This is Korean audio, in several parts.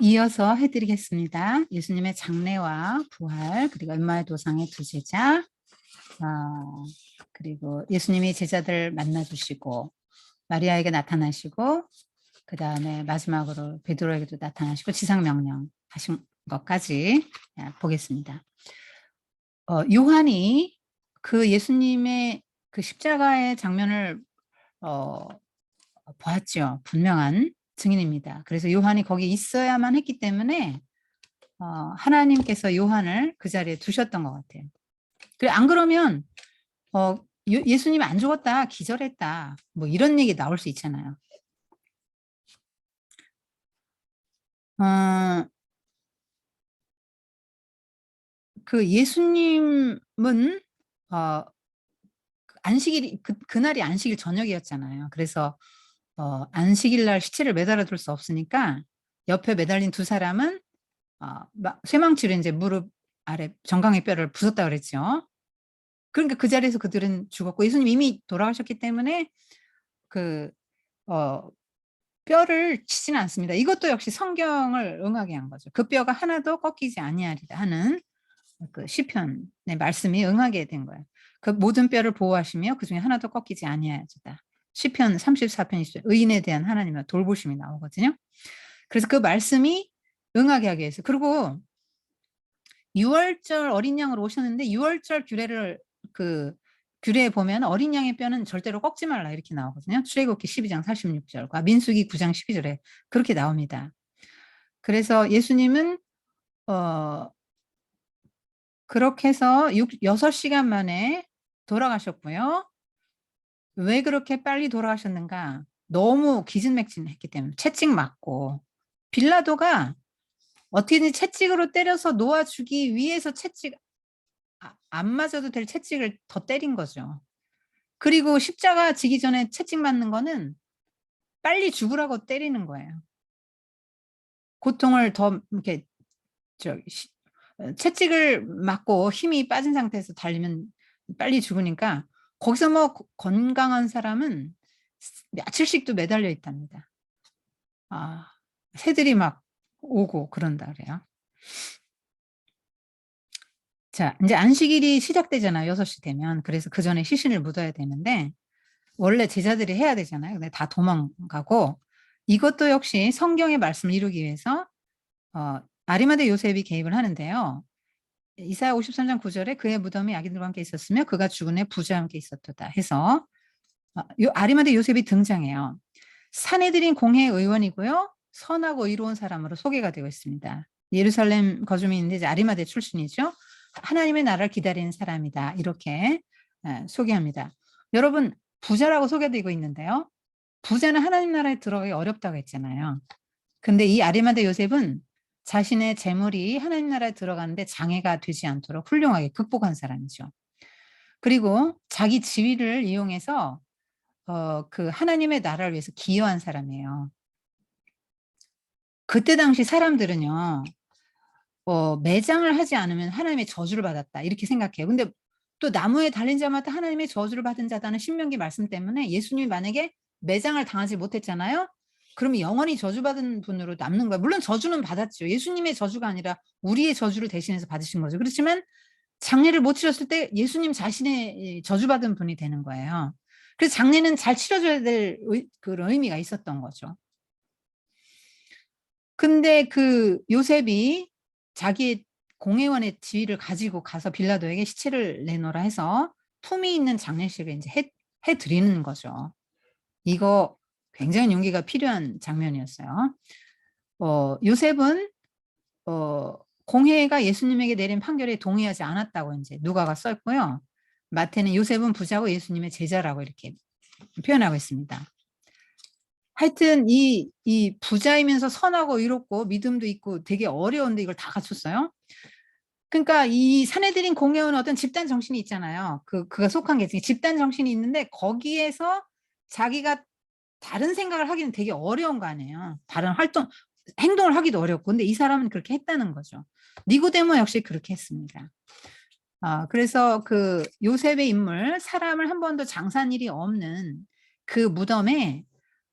이어서 해드리겠습니다. 예수님의 장래와 부활, 그리고 얼마의 도상의 두 제자, 그리고 예수님이 제자들 만나주시고 마리아에게 나타나시고 그 다음에 마지막으로 베드로에게도 나타나시고 지상명령 하신 것까지 보겠습니다. 요한이 그 예수님의 그 십자가의 장면을 보았죠. 분명한 증인입니다. 그래서 요한이 거기 있어야만 했기 때문에 하나님께서 요한을 그 자리에 두셨던 것 같아요. 그래 안 그러면 예수님이 안 죽었다, 기절했다, 뭐 이런 얘기 나올 수 있잖아요. 그 예수님은 안식일이 그날이 안식일 저녁이었잖아요. 그래서 안식일 날 시체를 매달아 둘 수 없으니까 옆에 매달린 두 사람은 쇠망치로 이제 무릎 아래 정강이 뼈를 부쉈다 그랬죠. 그러니까 그 자리에서 그들은 죽었고 예수님 이미 돌아가셨기 때문에 그 뼈를 치지는 않습니다. 이것도 역시 성경을 응하게 한 거죠. 그 뼈가 하나도 꺾이지 아니하리라 하는 그 시편의 말씀이 응하게 된 거예요. 그 모든 뼈를 보호하시며 그 중에 하나도 꺾이지 아니하리다. 시편 34편 20절 의인에 대한 하나님의 돌보심이 나오거든요. 그래서 그 말씀이 응하게 하기 위해서. 그리고 6월절 어린 양으로 오셨는데 6월절 규례를 규례에 보면 어린 양의 뼈는 절대로 꺾지 말라 이렇게 나오거든요. 출애굽기 12장 46절과 민수기 9장 12절에 그렇게 나옵니다. 그래서 예수님은 그렇게 해서 6시간 만에 돌아가셨고요. 왜 그렇게 빨리 돌아가셨는가? 너무 기진맥진했기 때문에 채찍 맞고 빌라도가 어떻게든 채찍으로 때려서 놓아주기 위해서 채찍 안 맞아도 될 채찍을 더 때린 거죠. 그리고 십자가 지기 전에 채찍 맞는 거는 빨리 죽으라고 때리는 거예요. 고통을 더 이렇게 채찍을 맞고 힘이 빠진 상태에서 달리면 빨리 죽으니까 거기서 뭐 건강한 사람은 며칠씩도 매달려 있답니다. 새들이 막 오고 그런다 그래요. 자, 이제 안식일이 시작되잖아요. 6시 되면. 그래서 그 전에 시신을 묻어야 되는데 원래 제자들이 해야 되잖아요. 근데 다 도망가고 이것도 역시 성경의 말씀을 이루기 위해서 아리마대 요셉이 개입을 하는데요. 이사야 53장 9절에 그의 무덤이 악인들과 함께 있었으며 그가 죽은 후에 부자와 함께 있었도다 해서 아리마대 요셉이 등장해요. 사내들인 공회 의원이고요. 선하고 의로운 사람으로 소개가 되고 있습니다. 예루살렘 거주민인데 이제 아리마대 출신이죠. 하나님의 나라를 기다리는 사람이다. 이렇게 소개합니다. 여러분 부자라고 소개되고 있는데요. 부자는 하나님 나라에 들어가기 어렵다고 했잖아요. 근데 이 아리마대 요셉은 자신의 재물이 하나님 나라에 들어가는데 장애가 되지 않도록 훌륭하게 극복한 사람이죠. 그리고 자기 지위를 이용해서 그 하나님의 나라를 위해서 기여한 사람이에요. 그때 당시 사람들은요. 매장을 하지 않으면 하나님의 저주를 받았다 이렇게 생각해요. 근데 또 나무에 달린 자마다 하나님의 저주를 받은 자다는 신명기 말씀 때문에 예수님이 만약에 매장을 당하지 못했잖아요. 그러면 영원히 저주받은 분으로 남는 거예요. 물론 저주는 받았죠. 예수님의 저주가 아니라 우리의 저주를 대신해서 받으신 거죠. 그렇지만 장례를 못 치렀을 때 예수님 자신의 저주받은 분이 되는 거예요. 그래서 장례는 잘 치러줘야 될 그런 의미가 있었던 거죠. 근데 그 요셉이 자기의 공회원의 지위를 가지고 가서 빌라도에게 시체를 내놓으라 해서 품위 있는 장례식을 이제 해 드리는 거죠. 이거 굉장히 용기가 필요한 장면이었어요. 요셉은 공회가 예수님에게 내린 판결에 동의하지 않았다고 이제 누가가 썼고요. 마태는 요셉은 부자고 예수님의 제자라고 이렇게 표현하고 있습니다. 하여튼 이 부자이면서 선하고 의롭고 믿음도 있고 되게 어려운데 이걸 다 갖췄어요. 그러니까 이 사내들인 공회원은 어떤 집단 정신이 있잖아요. 그가 속한 게 집단 정신이 있는데 거기에서 자기가 다른 생각을 하기는 되게 어려운 거 아니에요. 다른 행동을 하기도 어렵고. 근데 이 사람은 그렇게 했다는 거죠. 니고데모 역시 그렇게 했습니다. 그래서 그 요셉의 인물, 사람을 한 번도 장사한 일이 없는 그 무덤에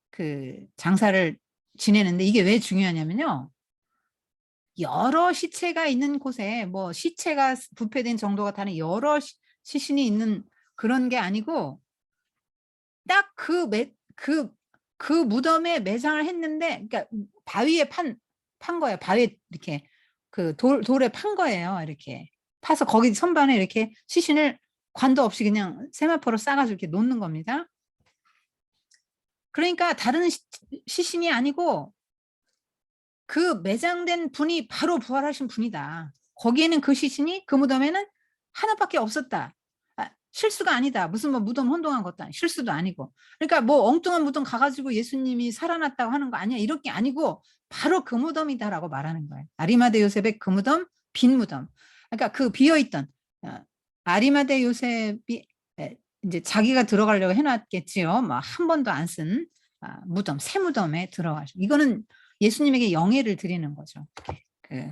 그 장사를 지내는데 이게 왜 중요하냐면요. 여러 시체가 있는 곳에 뭐 시체가 부패된 정도가 다른 여러 시신이 있는 그런 게 아니고 딱 그 무덤에 매장을 했는데, 그러니까 바위에 판 거예요. 바위에 이렇게 그 돌에 판 거예요. 이렇게 파서 거기 선반에 이렇게 시신을 관도 없이 그냥 세마포로 싸가지고 이렇게 놓는 겁니다. 그러니까 다른 시신이 아니고 그 매장된 분이 바로 부활하신 분이다. 거기에는 그 시신이 그 무덤에는 하나밖에 없었다. 실수가 아니다. 무슨 뭐 무덤 혼동한 것도 아니고 실수도 아니고. 그러니까 뭐 엉뚱한 무덤 가가지고 예수님이 살아났다고 하는 거 아니야. 이런 게 아니고 바로 그 무덤이다라고 말하는 거예요. 아리마대 요셉의 그 무덤, 빈 무덤. 그러니까 그 비어있던 아리마대 요셉이 이제 자기가 들어가려고 해놨겠지요. 뭐 한 번도 안 쓴 무덤, 새 무덤에 들어가죠. 이거는 예수님에게 영예를 드리는 거죠. 그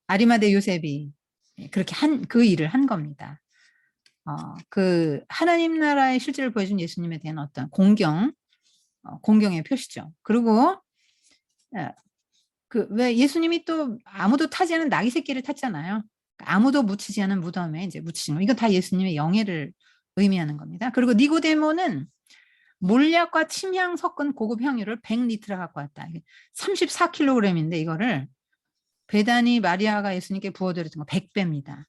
아리마대 요셉이 그렇게 그 일을 한 겁니다. 그 하나님 나라의 실제를 보여준 예수님에 대한 어떤 공경의 표시죠. 그리고 왜 예수님이 또 아무도 타지 않은 나귀 새끼를 탔잖아요. 아무도 묻히지 않은 무덤에 이제 묻히신 거. 이건 다 예수님의 영예를 의미하는 겁니다. 그리고 니고데모는 몰약과 침향 섞은 고급 향유를 100리트를 갖고 왔다. 34kg인데 이거를 베다니 마리아가 예수님께 부어드렸던 거 100배입니다.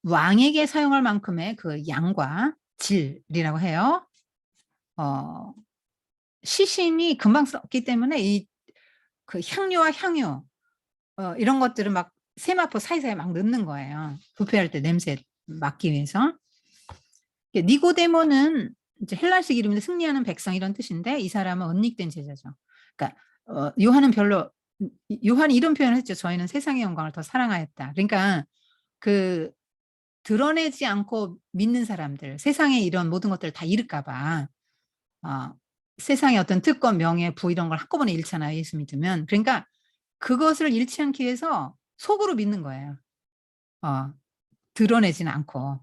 왕에게 사용할 만큼의 그 양과 질이라고 해요. 시신이 금방 썩기 때문에 이 그 향료와 향유 이런 것들을 막 세마포 사이사이에 막 넣는 거예요. 부패할 때 냄새 막기 위해서. 니고데모는 이제 헬라식 이름인데 승리하는 백성 이런 뜻인데 이 사람은 은닉된 제자죠. 그러니까 요한이 이런 표현을 했죠. 저희는 세상의 영광을 더 사랑하였다. 그러니까 그 드러내지 않고 믿는 사람들, 세상에 이런 모든 것들을 다 잃을까 봐 세상의 어떤 특권, 명예, 부 이런 걸 한꺼번에 잃잖아요. 예수 믿으면. 그러니까 그것을 잃지 않기 위해서 속으로 믿는 거예요. 드러내지는 않고.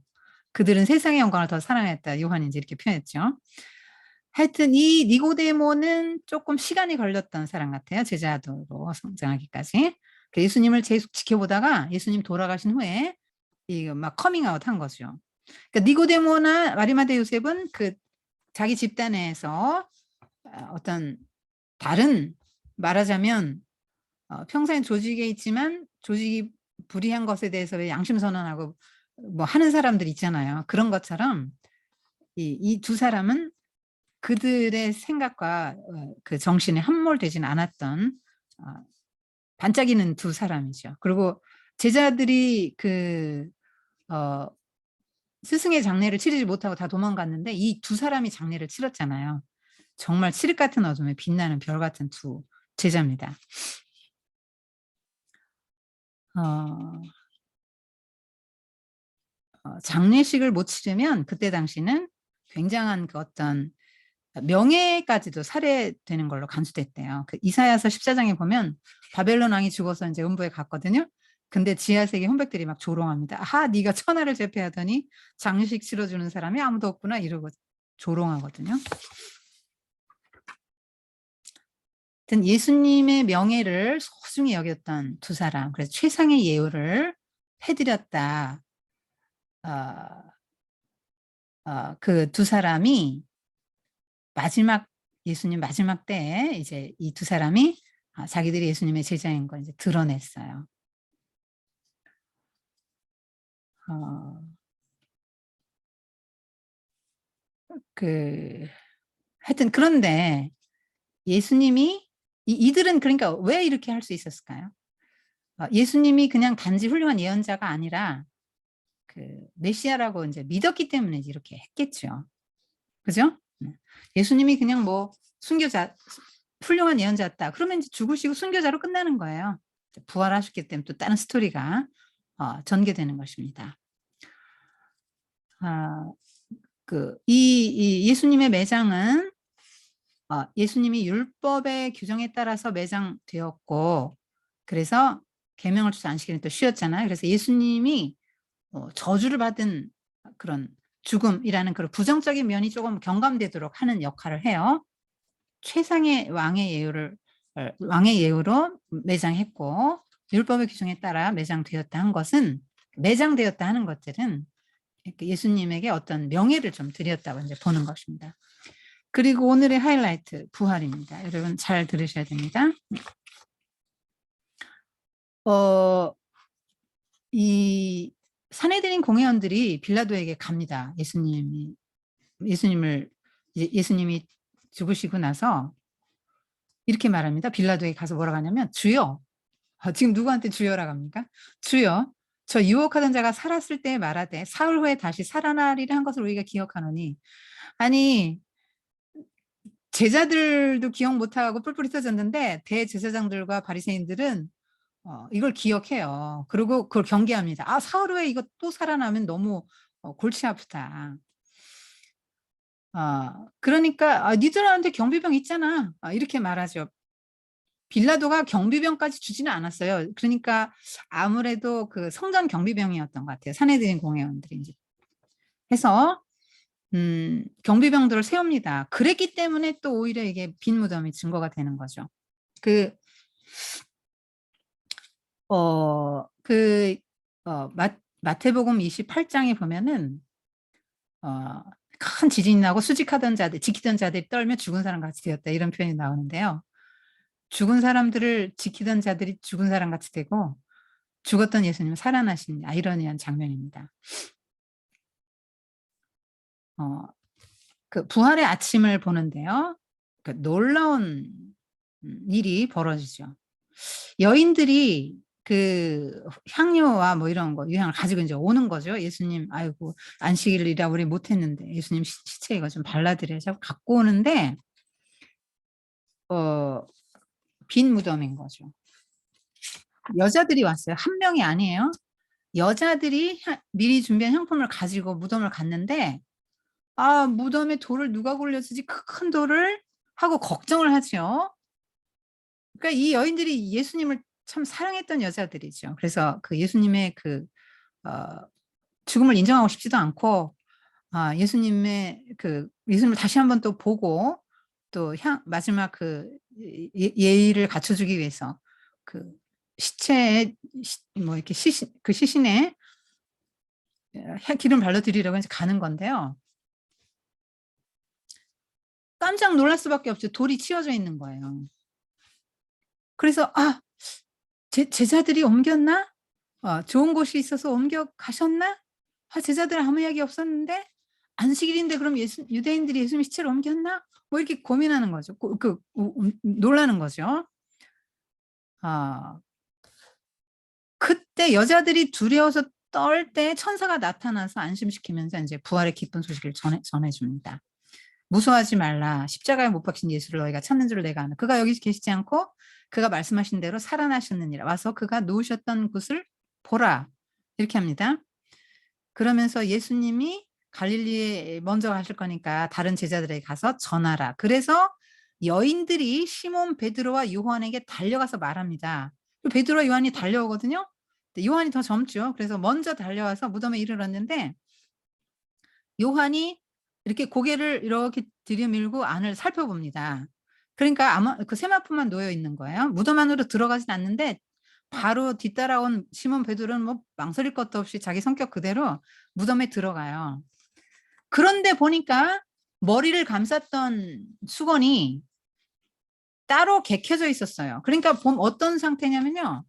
그들은 세상의 영광을 더 사랑했다. 요한이 이제 이렇게 표현했죠. 하여튼 이 니고데모는 조금 시간이 걸렸던 사람 같아요. 제자도로 성장하기까지. 예수님을 계속 지켜보다가 예수님 돌아가신 후에 이거 막 커밍아웃 한 거죠. 그러니까 니고데모나 마리마대 요셉은 그 자기 집단에서 어떤 다른 말하자면 평생 조직에 있지만 조직이 불이한 것에 대해서 양심 선언하고 뭐 하는 사람들 있잖아요. 그런 것처럼 이 두 사람은 그들의 생각과 그 정신에 함몰되지는 않았던 반짝이는 두 사람이죠. 그리고 제자들이 스승의 장례를 치르지 못하고 다 도망갔는데 이 두 사람이 장례를 치렀잖아요. 정말 칠흑 같은 어둠에 빛나는 별 같은 두 제자입니다. 장례식을 못 치르면 그때 당시는 굉장한 그 어떤 명예까지도 살해되는 걸로 간수됐대요. 그 이사야서 14장에 보면 바벨론 왕이 죽어서 이제 음부에 갔거든요. 근데 지하세계 혼백들이 막 조롱합니다. 아, 네가 천하를 제패하더니 장례식 치러주는 사람이 아무도 없구나 이러고 조롱하거든요. 하여튼 예수님의 명예를 소중히 여겼던 두 사람, 그래서 최상의 예우를 해드렸다. 그 두 사람이 예수님 마지막 때에 이제 이 두 사람이 자기들이 예수님의 제자인 걸 이제 드러냈어요. 하여튼 그런데 예수님이 이들은 그러니까 왜 이렇게 할 수 있었을까요? 예수님이 그냥 단지 훌륭한 예언자가 아니라 그 메시아라고 이제 믿었기 때문에 이렇게 했겠죠. 그죠? 예수님이 그냥 뭐 훌륭한 예언자였다. 그러면 이제 죽으시고 순교자로 끝나는 거예요. 부활하셨기 때문에 또 다른 스토리가 전개되는 것입니다. 이 예수님의 매장은 예수님이 율법의 규정에 따라서 매장되었고, 그래서 계명을 주지 안식일은 또 쉬었잖아요. 그래서 예수님이 저주를 받은 그런 죽음이라는 그런 부정적인 면이 조금 경감되도록 하는 역할을 해요. 최상의 왕의 예우를 왕의 예우로 매장했고 율법의 규정에 따라 매장되었다 한 것은 매장되었다 하는 것들은 예수님에게 어떤 명예를 좀 드렸다고 이제 보는 것입니다. 그리고 오늘의 하이라이트 부활입니다. 여러분 잘 들으셔야 됩니다. 이 산헤드린 공회원들이 빌라도에게 갑니다. 예수님이 죽으시고 나서 이렇게 말합니다. 빌라도에 가서 뭐라고 하냐면 주여, 지금 누구한테 주여라고 합니까? 주여, 저 유혹하던 자가 살았을 때 말하되 사흘 후에 다시 살아나리라 한 것을 우리가 기억하노니. 아니 제자들도 기억 못하고 뿔뿔이 터졌는데 대제사장들과 바리새인들은 이걸 기억해요. 그리고 그걸 경계합니다. 아, 사흘 후에 이거 또 살아나면 너무 골치 아프다. 그러니까 니들한테 경비병 있잖아. 이렇게 말하죠. 빌라도가 경비병까지 주지는 않았어요. 그러니까 아무래도 그 성전 경비병이었던 것 같아요. 산헤드린 공회원들이 이제 해서 경비병들을 세웁니다. 그랬기 때문에 또 오히려 이게 빈 무덤이 증거가 되는 거죠. 마태복음 28장에 보면은 큰 지진이 나고 수직하던 자들, 지키던 자들이 떨며 죽은 사람 같이 되었다 이런 표현이 나오는데요. 죽은 사람들을 지키던 자들이 죽은 사람 같이 되고 죽었던 예수님은 살아나신 아이러니한 장면입니다. 그 부활의 아침을 보는데요. 그 놀라운 일이 벌어지죠. 여인들이 그 향료와 뭐 이런 거 유향을 가지고 이제 오는 거죠. 예수님, 아이고 안식일이라 우리 못했는데 예수님 시체 이거 좀 발라드려서 갖고 오는데 빈 무덤인 거죠. 여자들이 왔어요. 한 명이 아니에요. 여자들이 미리 준비한 향품을 가지고 무덤을 갔는데 무덤에 돌을 누가 굴렸지 큰 돌을 하고 걱정을 하죠. 그러니까 이 여인들이 예수님을 참 사랑했던 여자들이죠. 그래서 그 예수님의 그 죽음을 인정하고 싶지도 않고 예수님의 예수님을 다시 한번 또 보고 또 마지막 그 예의를 갖춰주기 위해서 그 시체에 뭐 이렇게 시신에 기름 발라드리려고 이제 가는 건데요. 깜짝 놀랄 수밖에 없죠. 돌이 치워져 있는 거예요. 그래서 제자들이 옮겼나? 좋은 곳이 있어서 옮겨 가셨나? 제자들 아무 이야기 없었는데 안식일인데 그럼 유대인들이 예수님 시체를 옮겼나? 뭐 이렇게 고민하는 거죠. 놀라는 거죠. 그때 여자들이 두려워서 떨 때 천사가 나타나서 안심시키면서 이제 부활의 기쁜 소식을 전해줍니다. 무서워하지 말라. 십자가에 못 박힌 예수를 너희가 찾는 줄 내가 아는. 그가 여기 계시지 않고 그가 말씀하신 대로 살아나셨느니라. 와서 그가 누우셨던 곳을 보라. 이렇게 합니다. 그러면서 예수님이 갈릴리에 먼저 가실 거니까 다른 제자들에게 가서 전하라. 그래서 여인들이 시몬 베드로와 요한에게 달려가서 말합니다. 베드로와 요한이 달려오거든요. 요한이 더 젊죠. 그래서 먼저 달려와서 무덤에 이르렀는데 요한이 이렇게 고개를 이렇게 들여밀고 안을 살펴봅니다. 그러니까 아마 그 세마포만 놓여 있는 거예요. 무덤 안으로 들어가진 않는데 바로 뒤따라온 시몬 베드로는 뭐 망설일 것도 없이 자기 성격 그대로 무덤에 들어가요. 그런데 보니까 머리를 감쌌던 수건이 따로 개켜져 있었어요. 그러니까 어떤 상태냐면요.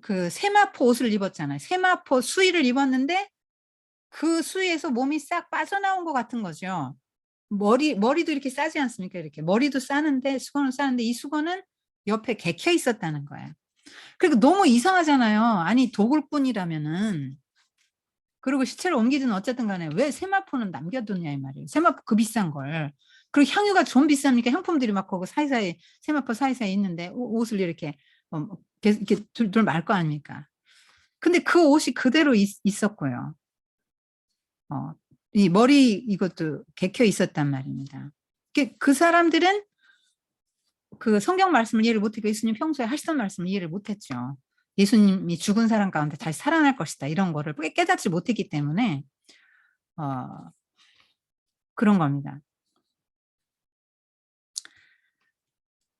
그 세마포 옷을 입었잖아요. 세마포 수의를 입었는데 그 수위에서 몸이 싹 빠져나온 것 같은 거죠. 머리도 이렇게 싸지 않습니까? 이렇게 머리도 싸는데 수건을 싸는데 이 수건은 옆에 개켜 있었다는 거예요. 그리고 너무 이상하잖아요. 아니 도굴꾼이라면은 그리고 시체를 옮기든 어쨌든 간에 왜 세마포는 남겨두냐 이 말이에요. 세마포 그 비싼 걸. 그리고 향유가 좀 비쌉니까? 향품들이 막 거기 사이사이 세마포 사이사이 있는데 옷을 이렇게 계속 이렇게 둘 말 거 아닙니까? 근데 그 옷이 그대로 있었고요. 이 머리 이것도 개켜 있었단 말입니다. 그 사람들은 그 성경 말씀을 이해를 못했고 예수님 평소에 하시던 말씀을 이해를 못했죠. 예수님이 죽은 사람 가운데 다시 살아날 것이다 이런 거를 깨닫지 못했기 때문에 그런 겁니다.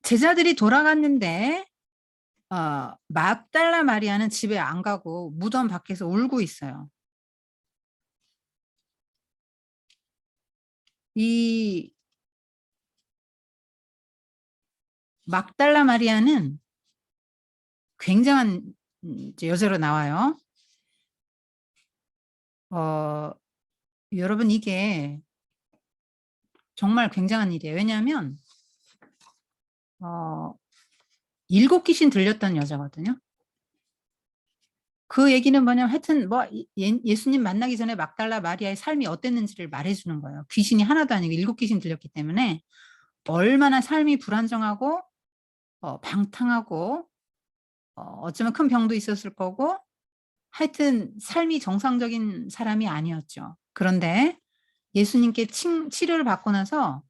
제자들이 돌아갔는데 막달라 마리아는 집에 안 가고 무덤 밖에서 울고 있어요. 이 막달라 마리아는 굉장한 이제 여자로 나와요. 여러분 이게 정말 굉장한 일이에요. 왜냐하면 7 귀신 들렸던 여자거든요. 그 얘기는 뭐냐면 하여튼 뭐 예수님 만나기 전에 막달라 마리아의 삶이 어땠는지를 말해주는 거예요. 귀신이 하나도 아니고 7 귀신 들렸기 때문에 얼마나 삶이 불안정하고 방탕하고 어쩌면 큰 병도 있었을 거고 하여튼 삶이 정상적인 사람이 아니었죠. 그런데 예수님께 치료를 받고 나서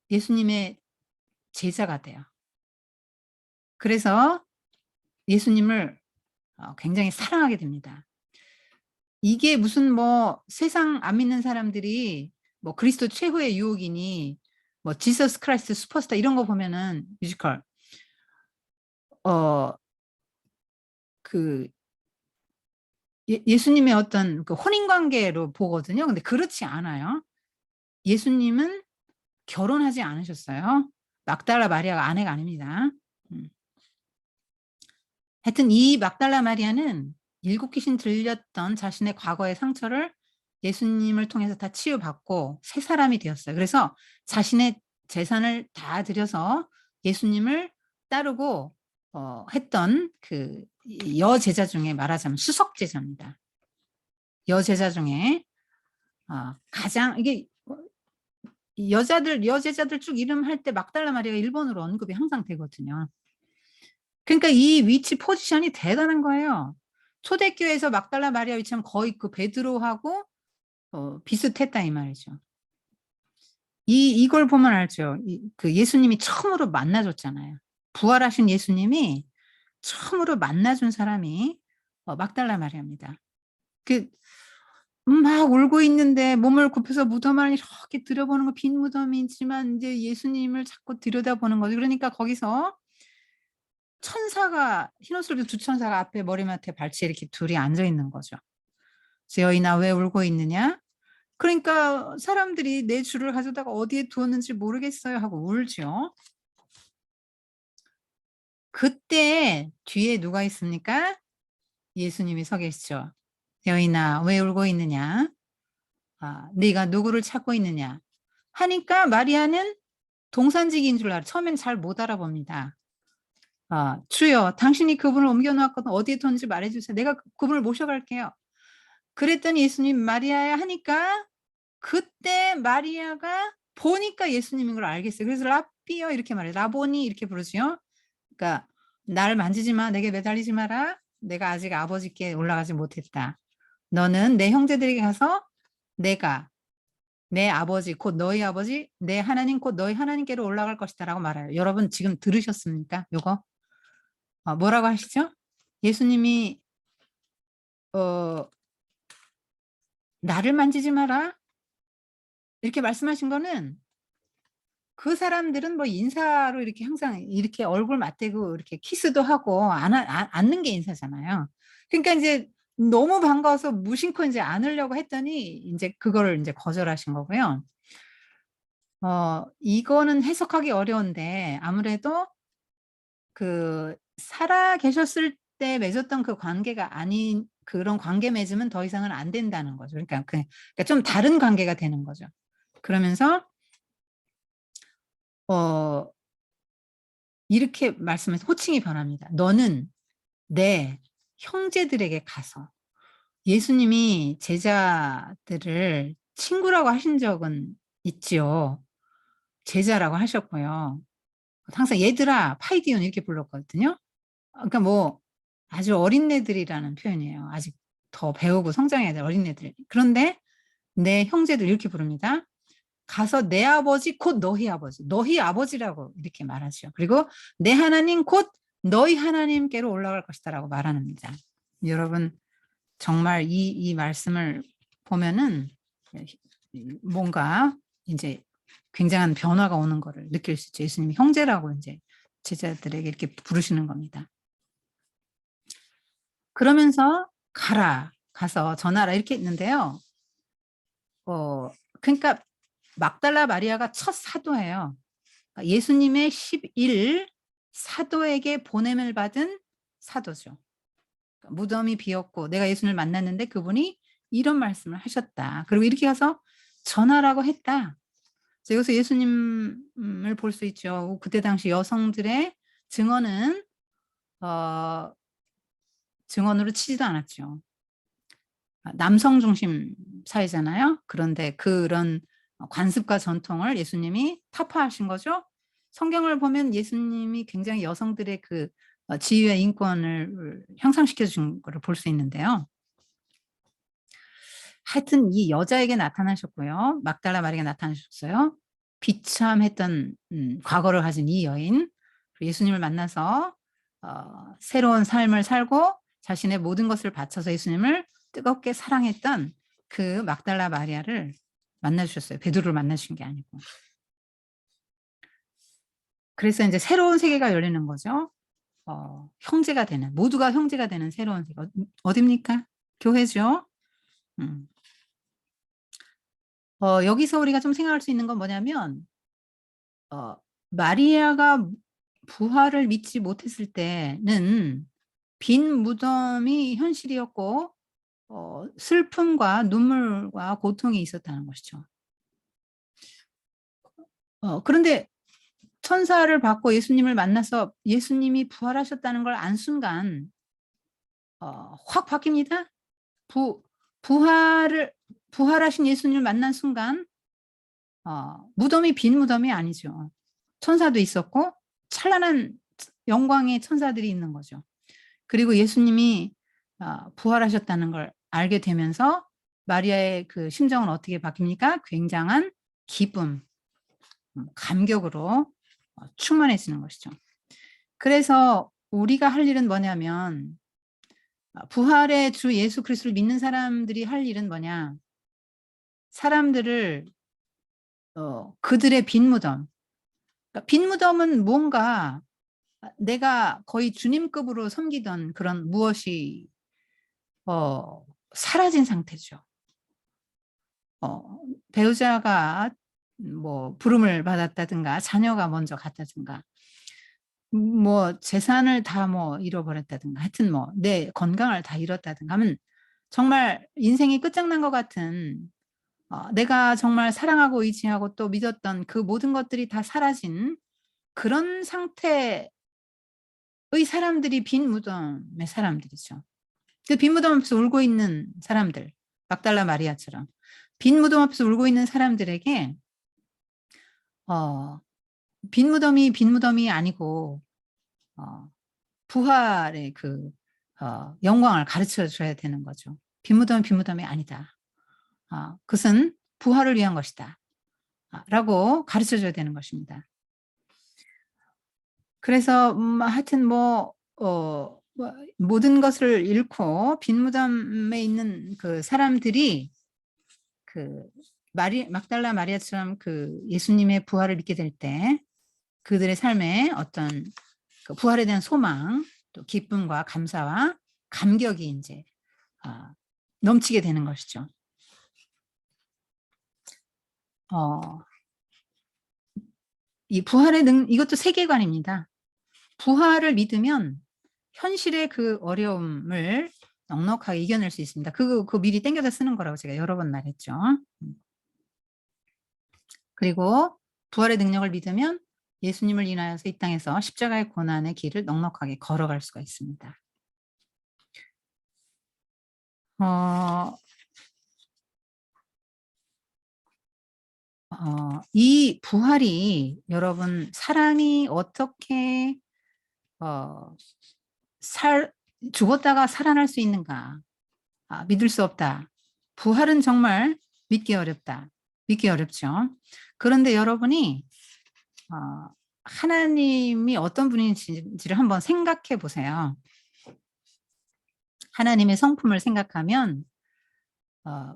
예수님의 제자가 돼요. 그래서 예수님을 굉장히 사랑하게 됩니다. 이게 무슨 뭐 세상 안 믿는 사람들이 뭐 그리스도 최후의 유혹이니 뭐 지서스 크라이스트 슈퍼스타 이런 거 보면은 뮤지컬 그 예수님의 어떤 그 혼인 관계로 보거든요. 근데 그렇지 않아요. 예수님은 결혼하지 않으셨어요. 막달라 마리아가 아내가 아닙니다. 하여튼 이 막달라 마리아는 7 귀신 들렸던 자신의 과거의 상처를 예수님을 통해서 다 치유받고 새 사람이 되었어요. 그래서 자신의 재산을 다 들여서 예수님을 따르고 했던 그 여제자 중에 말하자면 수석제자입니다. 여제자 중에 가장 이게 여제자들 쭉 이름할 때 막달라 마리아가 1번으로 언급이 항상 되거든요. 그러니까 이 위치 포지션이 대단한 거예요. 초대교회에서 막달라 마리아 위치하면 거의 그 베드로하고 비슷했다 이 말이죠. 이걸 보면 알죠. 그 예수님이 처음으로 만나줬잖아요. 부활하신 예수님이 처음으로 만나준 사람이 막달라 마리아입니다. 막 울고 있는데 몸을 굽혀서 무덤 안을 이렇게 들여보는 거 빈 무덤이지만 이제 예수님을 자꾸 들여다보는 거죠. 그러니까 거기서 천사가 흰옷을 입은 2 천사가 앞에 머리맡에 발치에 이렇게 둘이 앉아 있는 거죠. 여인아 왜 울고 있느냐? 그러니까 사람들이 내 주를 가져다가 어디에 두었는지 모르겠어요 하고 울죠. 그때 뒤에 누가 있습니까? 예수님이 서 계시죠. 여인아 왜 울고 있느냐? 네가 누구를 찾고 있느냐? 하니까 마리아는 동산지기인 줄 알아. 처음엔 잘 못 알아봅니다. 주여 당신이 그분을 옮겨 놓았거든 어디에 뒀는지 말해 주세요. 내가 그분을 모셔갈게요. 그랬더니 예수님 마리아야 하니까 그때 마리아가 보니까 예수님인 걸 알겠어요. 그래서 라삐여 이렇게 말해요. 라보니 이렇게 부르죠. 그러니까 날 만지지 마. 내게 매달리지 마라. 내가 아직 아버지께 올라가지 못했다. 너는 내 형제들에게 가서 내가 내 아버지 곧 너희 아버지 내 하나님 곧 너희 하나님께로 올라갈 것이다 라고 말해요. 여러분 지금 들으셨습니까? 요거 뭐라고 하시죠? 예수님이 나를 만지지 마라 이렇게 말씀하신 거는 그 사람들은 뭐 인사로 이렇게 항상 이렇게 얼굴 맞대고 이렇게 키스도 하고 안는 게 인사잖아요. 그러니까 이제 너무 반가워서 무심코 이제 안으려고 했더니 이제 그거를 이제 거절하신 거고요. 이거는 해석하기 어려운데 아무래도 그 살아 계셨을 때 맺었던 그 관계가 아닌 그런 관계 맺으면 더 이상은 안 된다는 거죠. 그러니까 좀 다른 관계가 되는 거죠. 그러면서 이렇게 말씀해서 호칭이 변합니다. 너는 내 형제들에게 가서 예수님이 제자들을 친구라고 하신 적은 있지요. 제자라고 하셨고요. 항상 얘들아 파이디온 이렇게 불렀거든요. 그러니까 뭐 아주 어린애들이라는 표현이에요. 아직 더 배우고 성장해야 될 어린애들. 그런데 내 형제들 이렇게 부릅니다. 가서 내 아버지 곧 너희 아버지, 너희 아버지라고 이렇게 말하죠. 그리고 내 하나님 곧 너희 하나님께로 올라갈 것이다라고 말합니다. 여러분 정말 이 말씀을 보면은 뭔가 이제 굉장한 변화가 오는 거를 느낄 수 있죠. 예수님이 형제라고 이제 제자들에게 이렇게 부르시는 겁니다. 그러면서 가라, 가서 전하라 이렇게 했는데요. 그러니까 막달라 마리아가 첫 사도예요. 예수님의 11 사도에게 보냄을 받은 사도죠. 무덤이 비었고 내가 예수님을 만났는데 그분이 이런 말씀을 하셨다. 그리고 이렇게 가서 전하라고 했다. 여기서 예수님을 볼 수 있죠. 그때 당시 여성들의 증언은 증언으로 치지도 않았죠. 남성 중심 사회잖아요. 그런데 그런 관습과 전통을 예수님이 타파하신 거죠. 성경을 보면 예수님이 굉장히 여성들의 그 지위와 인권을 향상시켜 준 거를 볼 수 있는데요. 하여튼 이 여자에게 나타나셨고요. 막달라 마리아가 나타나셨어요. 비참했던 과거를 가진 이 여인, 예수님을 만나서 새로운 삶을 살고 자신의 모든 것을 바쳐서 예수님을 뜨겁게 사랑했던 그 막달라 마리아를 만나주셨어요. 베드로를 만나주신 게 아니고. 그래서 이제 새로운 세계가 열리는 거죠. 형제가 되는, 모두가 형제가 되는 새로운 세계. 어딥니까? 교회죠. 여기서 우리가 좀 생각할 수 있는 건 뭐냐면 마리아가 부활을 믿지 못했을 때는 빈 무덤이 현실이었고 슬픔과 눈물과 고통이 있었다는 것이죠. 그런데 천사를 받고 예수님을 만나서 예수님이 부활하셨다는 걸 안 순간 확 바뀝니다. 부활하신 예수님을 만난 순간 무덤이 빈 무덤이 아니죠. 천사도 있었고 찬란한 영광의 천사들이 있는 거죠. 그리고 예수님이 부활하셨다는 걸 알게 되면서 마리아의 그 심정은 어떻게 바뀝니까? 굉장한 기쁨, 감격으로 충만해지는 것이죠. 그래서 우리가 할 일은 뭐냐면 부활의 주 예수 그리스도를 믿는 사람들이 할 일은 뭐냐? 사람들을 그들의 빈 무덤, 그러니까 빈 무덤은 뭔가 내가 거의 주님급으로 섬기던 그런 무엇이 사라진 상태죠. 배우자가 뭐 부름을 받았다든가 자녀가 먼저 갔다든가 뭐 재산을 다 뭐 잃어버렸다든가 하여튼 뭐 내 건강을 다 잃었다든가 하면 정말 인생이 끝장난 것 같은 내가 정말 사랑하고 의지하고 또 믿었던 그 모든 것들이 다 사라진 그런 상태의 사람들이 빈 무덤의 사람들이죠. 그 빈 무덤 앞에서 울고 있는 사람들, 막달라 마리아처럼 빈 무덤 앞에서 울고 있는 사람들에게 빈 무덤이 아니고 부활의 그 영광을 가르쳐 줘야 되는 거죠. 빈 무덤은 빈 무덤이 아니다. 그것은 부활을 위한 것이다. 라고 가르쳐 줘야 되는 것입니다. 그래서 하여튼 모든 것을 잃고 빈 무덤에 있는 그 사람들이 그 막달라 마리아처럼 그 예수님의 부활을 믿게 될 때 그들의 삶에 어떤 그 부활에 대한 소망, 또 기쁨과 감사와 감격이 이제 넘치게 되는 것이죠. 이 부활의 이것도 세계관입니다. 부활을 믿으면 현실의 그 어려움을 넉넉하게 이겨낼 수 있습니다. 그거 미리 땡겨서 쓰는 거라고 제가 여러 번 말했죠. 그리고 부활의 능력을 믿으면 예수님을 인하여서 이 땅에서 십자가의 고난의 길을 넉넉하게 걸어갈 수가 있습니다. 이 부활이 여러분 사람이 어떻게 죽었다가 살아날 수 있는가? 믿을 수 없다. 부활은 정말 믿기 어렵다. 믿기 어렵죠. 그런데 여러분이 하나님이 어떤 분인지를 한번 생각해 보세요. 하나님의 성품을 생각하면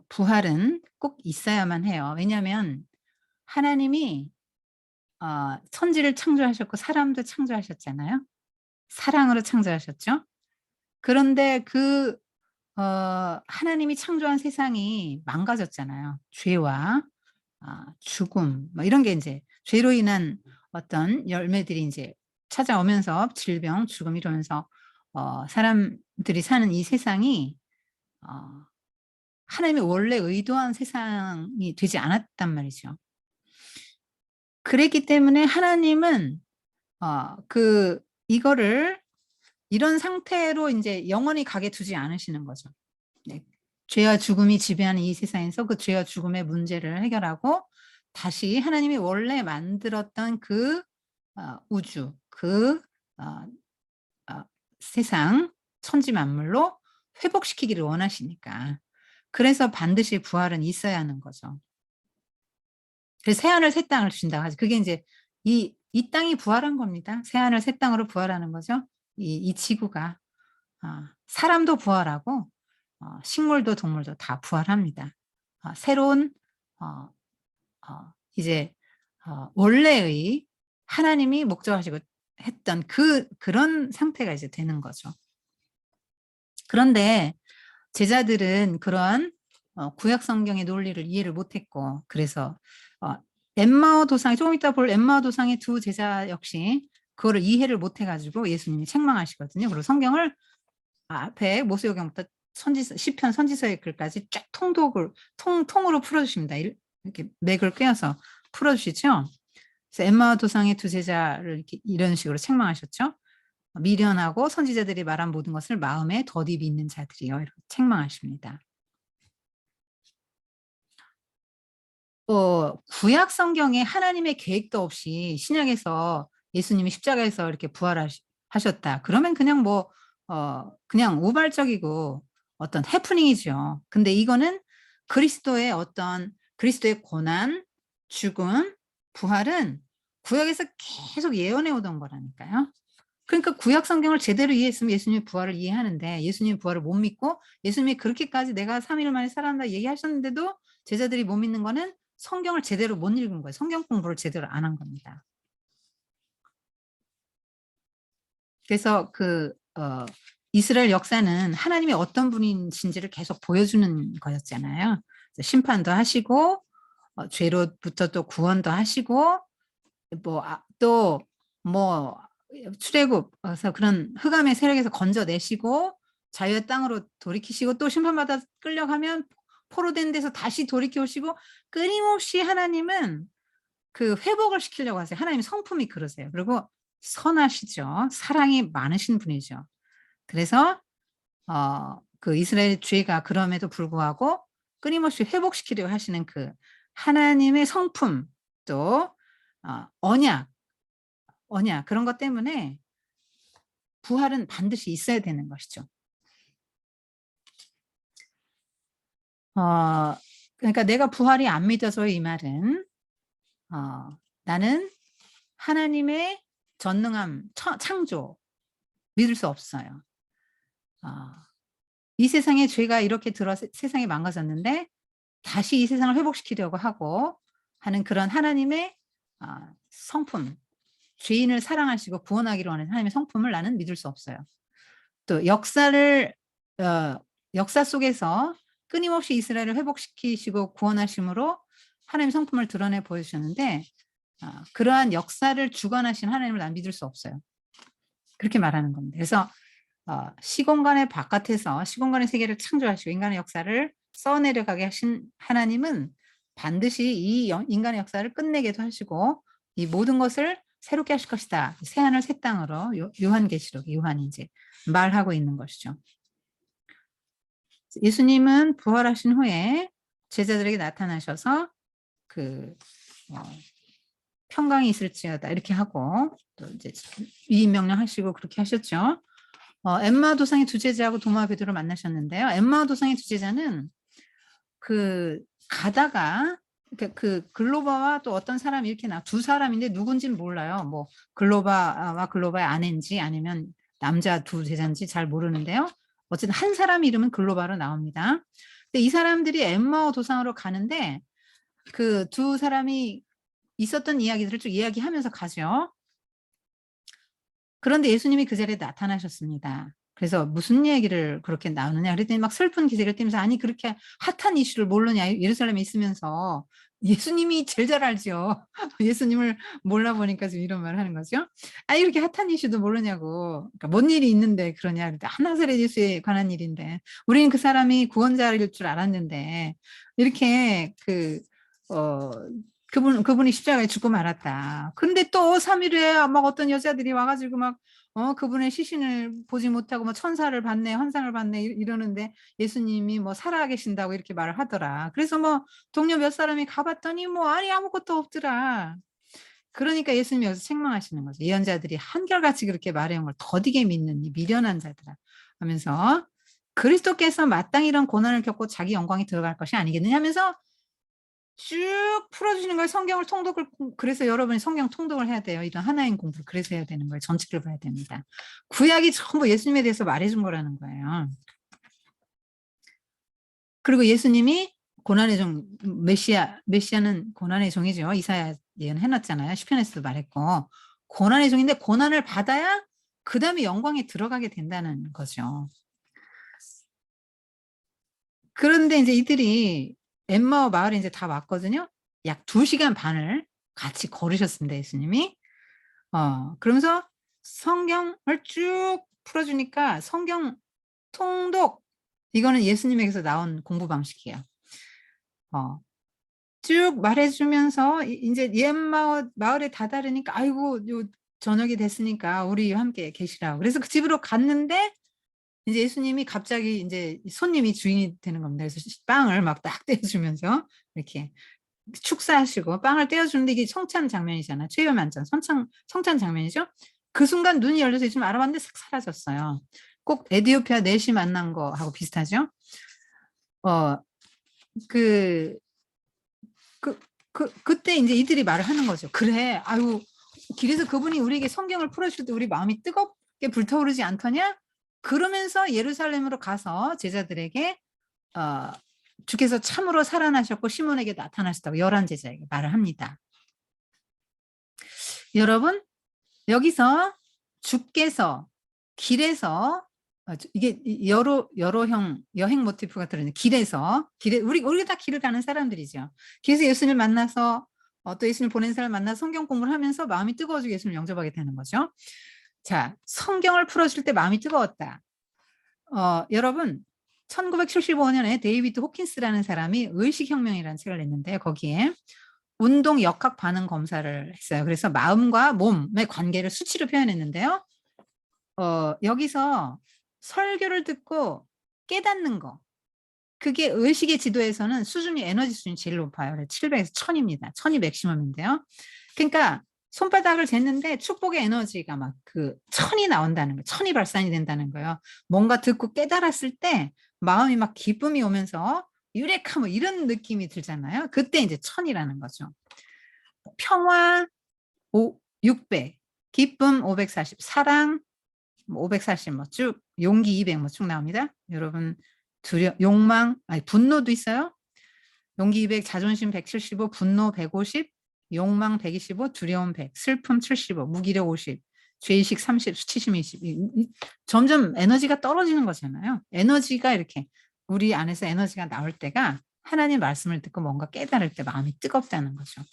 부활은 꼭 있어야만 해요. 왜냐하면 하나님이 천지를 창조하셨고 사람도 창조하셨잖아요. 사랑으로 창조하셨죠. 그런데 하나님이 창조한 세상이 망가졌잖아요. 죄와 죽음 뭐 이런 게 인제 죄로 인한 어떤 열매들이 인제 찾아오면서 질병, 죽음 이러면서 사람들이 사는 이 세상이 어 하나님이 원래 의도한 세상이 되지 않았단 말이죠. 그랬기 때문에 하나님은 이거를 이런 상태로 인제 영원히 가게 두지 않으시는 거죠. 네. 죄와 죽음이 지배하는 이 세상에서 그 죄와 죽음의 문제를 해결하고 다시 하나님이 원래 만들었던 우주 어 어 세상 천지 만물로 회복시키기를 원하시니까. 그래서 반드시 부활은 있어야 하는 거죠. 그래서 새하늘 새 땅을 주신다고 하죠. 그게 인제 이 땅이 부활한 겁니다. 새하늘 새 땅으로 부활하는 거죠. 이 지구가. 사람도 부활하고 식물도 동물도 다 부활합니다. 새로운 어 이제 원래의 하나님이 목적하시고 했던 그런 상태가 이제 되는 거죠. 그런데 제자들은 그러한 구약 성경의 논리를 이해를 못했고 그래서 어 엠마오 도상에 조금 이따 볼 엠마오 도상의 두 제자 역시 그거를 이해를 못해 가지고 예수님이 책망하시거든요. 그리고 성경을 앞에 모세오경부터 시편 선지서의 글까지 쫙 통으로 풀어 주십니다. 이렇게 맥을 꿰어서 풀어 주시죠. 그래서 엠마오 도상의 두 제자를 이렇게 이런 식으로 책망하셨죠. "미련하고 선지자들이 말한 모든 것을 마음에 더디 믿는 자들이여." 이렇게 책망하십니다. 구약 성경에 하나님의 계획도 없이 신약에서 예수님이 십자가에서 이렇게 하셨다. 그러면 그냥 그냥 우발적이고 어떤 해프닝이죠. 근데 이거는 그리스도의 고난, 죽음, 부활은 구약에서 계속 예언해 오던 거라니까요. 그러니까 구약 성경을 제대로 이해했으면 예수님의 부활을 이해하는데 예수님의 부활을 못 믿고 예수님이 그렇게까지 "내가 3일 만에 살아난다." 얘기하셨는데도 제자들이 못 믿는 거는 성경을 제대로 못 읽은 거예요. 성경 공부를 제대로 안 한 겁니다. 그래서 이스라엘 역사는 하나님이 어떤 분이신지를 계속 보여주는 거였잖아요. 그래서 심판도 하시고 죄로부터 또 구원도 하시고 또 뭐 출애굽에서 그런 흑암의 세력에서 건져내시고 자유의 땅으로 돌이키시고 또 심판받아 끌려가면 포로된 데서 다시 돌이켜 오시고 끊임없이 하나님은 회복을 시키려고 하세요. 하나님의 성품이 그러세요. 그리고 선하시죠. 사랑이 많으신 분이죠. 그래서 이스라엘의 죄가 그럼에도 불구하고 끊임없이 회복시키려고 하시는 하나님의 성품 또 언약 그런 것 때문에 부활은 반드시 있어야 되는 것이죠. 어 그러니까 내가 부활이 안 믿어서의 이 말은 나는 하나님의 전능함 창조 믿을 수 없어요. 어 이 세상에 죄가 이렇게 들어 세상이 망가졌는데 다시 이 세상을 회복시키려고 하는 그런 하나님의 성품, 죄인을 사랑하시고 구원하기로 하는 하나님의 성품을 나는 믿을 수 없어요. 또 어 역사 속에서 끊임없이 이스라엘을 회복시키시고 구원하심으로 하나님의 성품을 드러내 보여주셨는데 그러한 역사를 주관하신 하나님을 난 믿을 수 없어요. 그렇게 말하는 겁니다. 그래서 시공간의 바깥에서 시공간의 세계를 창조하시고 인간의 역사를 써내려가게 하신 하나님은 반드시 인간의 역사를 끝내게도 하시고 이 모든 것을 새롭게 하실 것이다. 새하늘 새 땅으로 요한계시록 요한이 이제 말하고 있는 것이죠. 예수님은 부활하신 후에 제자들에게 나타나셔서 그 어 "평강이 있을지어다." 이렇게 하고 또 이제 위임 명령하시고 그렇게 하셨죠. 엠마오 도상의 두 제자하고 도마 베드로를 만나셨는데요. 엠마오 도상의 두 제자는 가다가 글로바와 또 어떤 사람이 이렇게 두 사람인데 누군지는 몰라요. 뭐 글로바와 글로바의 아내인지 아니면 남자 두 제자인지 잘 모르는데요. 어쨌든 한 사람 이름은 글로바로 나옵니다. 근데 이 사람들이 엠마오 도상으로 가는데 두 사람이 있었던 이야기들을 쭉 이야기하면서 가죠. 그런데 예수님이 그 자리에 나타나셨습니다. 그래서 무슨 얘기를 그렇게 나누냐 그랬더니 막 슬픈 기색을 띠면서 아니 그렇게 핫한 이슈를 모르냐 예루살렘에 있으면서 예수님이 제일 잘 알죠. 예수님을 몰라 보니까 지금 이런 말을 하는 거죠. 아니 이렇게 핫한 이슈도 모르냐고. 그러니까 뭔 일이 있는데 그러냐. 그랬더니 나사렛 예수에 관한 일인데 우리는 그 사람이 구원자일 줄 알았는데 이렇게 어 그분이 십자가에 죽고 말았다. 근데 또 3일 후에 막 어떤 여자들이 와가지고 막 그분의 시신을 보지 못하고 뭐 천사를 봤네, 환상을 봤네 이러는데 예수님이 뭐 살아계신다고 이렇게 말을 하더라. 그래서 뭐 동료 몇 사람이 가봤더니 뭐 아니 아무것도 없더라. 그러니까 예수님이 여기서 책망하시는 거죠. 예언자들이 한결같이 그렇게 말해온 걸 더디게 믿는 이 미련한 자들아 하면서 그리스도께서 마땅히 이런 고난을 겪고 자기 영광이 들어갈 것이 아니겠느냐 하면서 쭉 풀어주시는 거예요. 성경을 통독을 그래서 여러분이 성경 통독을 해야 돼요. 이런 하나인 공부를 그래서 해야 되는 거예요. 전체를 봐야 됩니다. 구약이 전부 예수님에 대해서 말해준 거라는 거예요. 그리고 예수님이 고난의 종 메시아는 고난의 종이죠. 이사야 예언해놨잖아요. 시편에서도 말했고 고난의 종인데 고난을 받아야 그 다음에 영광에 들어가게 된다는 거죠. 그런데 이제 이들이 엠마오 마을에 이제 다 왔거든요. 약 2시간 반을 같이 걸으셨습니다, 예수님이. 그러면서 성경을 쭉 풀어주니까 성경 통독, 이거는 예수님에게서 나온 공부 방식이에요. 쭉 말해주면서 이제 옛 마을에 다다르니까 아이고 요 저녁이 됐으니까 우리 함께 계시라고. 그래서 그 집으로 갔는데 이제 예수님이 갑자기 이제 손님이 주인이 되는 겁니다. 그래서 빵을 막 딱 떼어주면서 이렇게 축사하시고 빵을 떼어주는데 이게 성찬 장면이잖아요. 최후만찬 성찬 장면이죠. 그 순간 눈이 열려서 좀 알아봤는데 싹 사라졌어요. 꼭 에디오피아 넷이 만난 거하고 비슷하죠. 그 그때 이제 이들이 말을 하는 거죠. 그래, 아유, 길에서 그분이 우리에게 성경을 풀어줄 때 우리 마음이 뜨겁게 불타오르지 않더냐? 그러면서 예루살렘으로 가서 제자들에게 주께서 참으로 살아나셨고 시몬에게 나타나셨다고 11 제자에게 말을 합니다. 여러분, 여기서 주께서 길에서 이게 여행 모티프가 들어있는 길에 우리가 다 길을 가는 사람들이죠. 길에서 예수님을 만나서 또 예수님 보낸 사람을 만나서 성경 공부를 하면서 마음이 뜨거워지고 예수님을 영접하게 되는 거죠. 자, 성경을 풀어줄 때 마음이 뜨거웠다. 여러분 1975년에 데이비드 호킨스라는 사람이 의식혁명이라는 책을 냈는데 거기에 운동 역학 반응 검사를 했어요. 그래서 마음과 몸의 관계를 수치로 표현했는데요. 여기서 설교를 듣고 깨닫는 거. 그게 의식의 지도에서는 수준이 에너지 수준이 제일 높아요. 700에서 1000입니다. 1000이 맥시멈인데요. 그러니까 손바닥을 쟀는데 축복의 에너지가 막 1000이 나온다는 거예요. 1000이 발산이 된다는 거예요. 뭔가 듣고 깨달았을 때 마음이 막 기쁨이 오면서 유레카 뭐 이런 느낌이 들잖아요. 그때 이제 1000이라는 거죠. 평화 600, 기쁨 540, 사랑 540 뭐 쭉, 용기 200 뭐 쭉 나옵니다. 여러분 욕망, 분노도 있어요. 용기 200, 자존심 175, 분노 150, 욕망 125, 두려움 100, 슬픔 75, 무기력 50, 죄의식 30, 수치심 20. 점점 에너지가 떨어지는 거잖아요. 에너지가 이렇게 우리 안에서 에너지가 나올 때가 하나님 말씀을 듣고 뭔가 깨달을 때 마음이 뜨겁다는 거죠.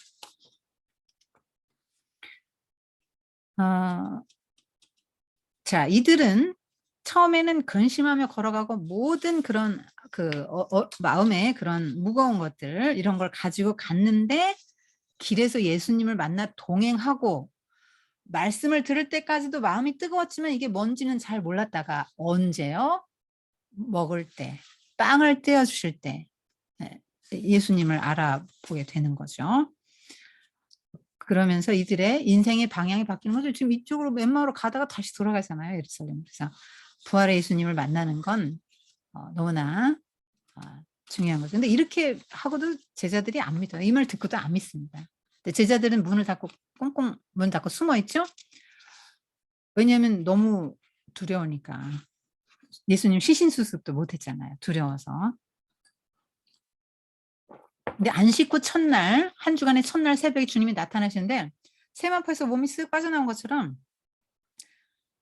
자, 이들은 처음에는 근심하며 걸어가고 모든 그런 마음에 그런 무거운 것들 이런 걸 가지고 갔는데 길에서 예수님을 만나 동행하고 말씀을 들을 때까지도 마음이 뜨거웠지만 이게 뭔지는 잘 몰랐다가 언제요? 먹을 때, 빵을 떼어주실 때 예수님을 알아보게 되는 거죠. 그러면서 이들의 인생의 방향이 바뀌는 거죠. 지금 이쪽으로 웬마로 가다가 다시 돌아가잖아요. 예루살렘. 그래서 부활의 예수님을 만나는 건 너무나 중요한 거죠. 근데 이렇게 하고도 제자들이 안 믿어요. 이 말 듣고도 안 믿습니다. 근데 제자들은 문을 닫고 꽁꽁 문 닫고 숨어 있죠. 왜냐하면 너무 두려우니까. 예수님 시신수습도 못했잖아요. 두려워서. 근데 안식 후 첫날, 한 주간의 첫날 새벽에 주님이 나타나시는데 세마포에서 몸이 쓱 빠져나온 것처럼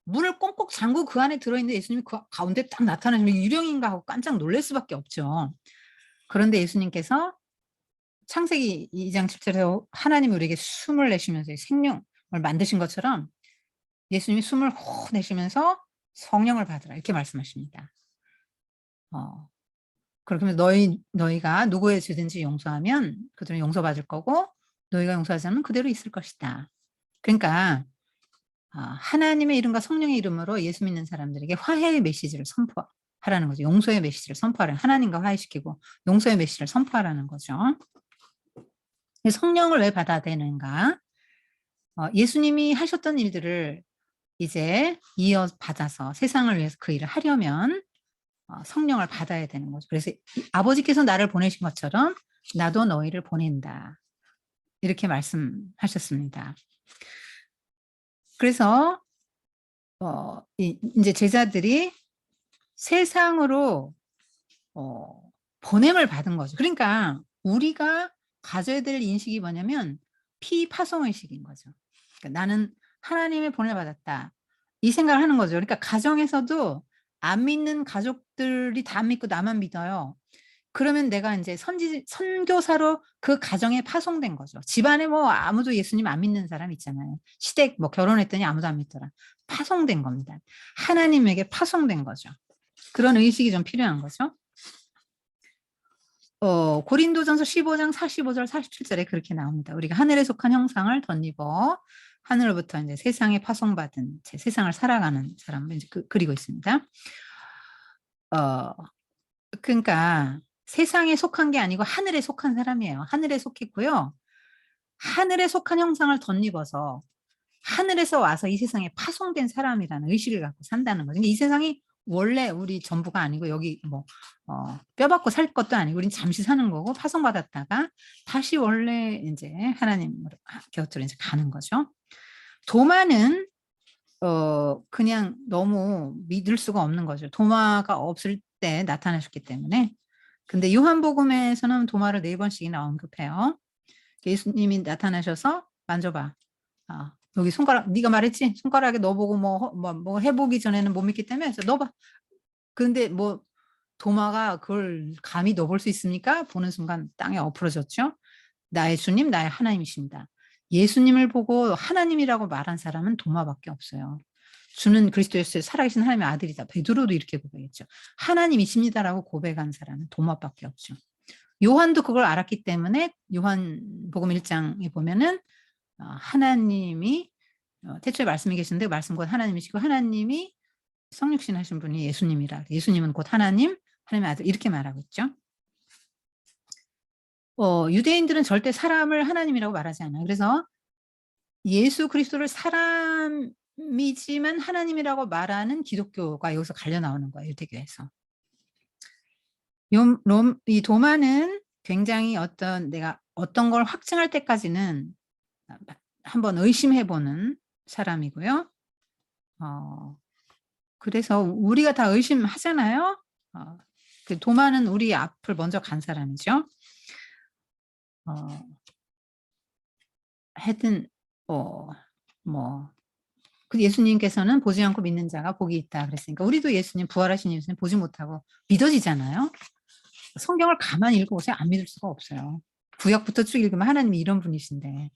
문을 꽁꽁 잠그고 그 안에 들어있는데 예수님이 그 가운데 딱 나타나시면 유령인가 하고 깜짝 놀랄 수밖에 없죠. 그런데 예수님께서 창세기 2장 7절에 하나님이 우리에게 숨을 내쉬면서 생명을 만드신 것처럼 예수님이 숨을 호 내쉬면서 성령을 받으라 이렇게 말씀하십니다. 그러면 너희가 누구의 죄든지 용서하면 그들은 용서받을 거고 너희가 용서하지 않으면 그대로 있을 것이다. 그러니까 하나님의 이름과 성령의 이름으로 예수 믿는 사람들에게 화해의 메시지를 선포하라는 거죠. 용서의 메시지를 선포하라는, 하나님과 화해시키고 용서의 메시지를 선포하라는 거죠. 성령을 왜 받아야 되는가? 예수님이 하셨던 일들을 이제 이어받아서 세상을 위해서 그 일을 하려면 성령을 받아야 되는 거죠. 그래서 아버지께서 나를 보내신 것처럼 나도 너희를 보낸다. 이렇게 말씀하셨습니다. 그래서 이제 제자들이 세상으로 보냄을 받은 거죠. 그러니까 우리가 가져야 될 인식이 뭐냐면 피파송의식인 거죠. 그러니까 나는 하나님의 보냄을 받았다. 이 생각을 하는 거죠. 그러니까 가정에서도 안 믿는 가족들이 다 안 믿고 나만 믿어요. 그러면 내가 이제 선교사로 그 가정에 파송된 거죠. 집안에 뭐 아무도 예수님 안 믿는 사람 있잖아요. 시댁 뭐 결혼했더니 아무도 안 믿더라. 파송된 겁니다. 하나님에게 파송된 거죠. 그런 의식이 좀 필요한 거죠. 고린도전서 15장 45절 47절에 그렇게 나옵니다. 우리가 하늘에 속한 형상을 덧입어 하늘로부터 이제 세상에 파송받은 세상을 살아가는 사람을 이제 그리고 있습니다. 그러니까 세상에 속한 게 아니고 하늘에 속한 사람이에요. 하늘에 속했고요. 하늘에 속한 형상을 덧입어서 하늘에서 와서 이 세상에 파송된 사람이라는 의식을 갖고 산다는 거죠. 이 세상이 원래 우리 전부가 아니고 여기 뭐 뼈받고 살 것도 아니고 우린 잠시 사는 거고 파송받았다가 다시 원래 이제 하나님 곁으로 이제 가는 거죠. 도마는 그냥 너무 믿을 수가 없는 거죠. 도마가 없을 때 나타나셨기 때문에. 근데 요한복음에서는 도마를 4번씩이나 언급해요. 예수님이 나타나셔서 만져봐. 여기 손가락, 네가 말했지? 손가락에 넣어보고 뭐 해보기 전에는 못 믿기 때문에 그래서 넣어봐. 근데 뭐 도마가 그걸 감히 넣어볼 수 있습니까? 보는 순간 땅에 엎어졌죠. 나의 주님, 나의 하나님이십니다. 예수님을 보고 하나님이라고 말한 사람은 도마밖에 없어요. 주는 그리스도였어요. 살아계신 하나님의 아들이다. 베드로도 이렇게 고백했죠. 하나님이십니다라고 고백한 사람은 도마밖에 없죠. 요한도 그걸 알았기 때문에 요한복음 1장에 보면은 하나님이 태초에 말씀이 계신데 말씀 곧 하나님이시고 하나님이 성육신 하신 분이 예수님이라. 예수님은 곧 하나님의 아들 이렇게 말하고 있죠. 유대인들은 절대 사람을 하나님이라고 말하지 않아요. 그래서 예수 그리스도를 사람이지만 하나님이라고 말하는 기독교가 여기서 갈려 나오는 거예요. 유대교에서. 이 도마는 굉장히 내가 어떤 걸 확증할 때까지는 한번 의심해보는 사람이고요. 그래서 우리가 다 의심하잖아요. 그 도마는 우리 앞을 먼저 간 사람이죠. 하여튼 그 예수님께서는 보지 않고 믿는 자가 복이 있다 그랬으니까 우리도 예수님 부활하신 예수님 보지 못하고 믿어지잖아요. 성경을 가만히 읽어보세요. 안 믿을 수가 없어요. 구약부터 쭉 읽으면 하나님이 이런 분이신데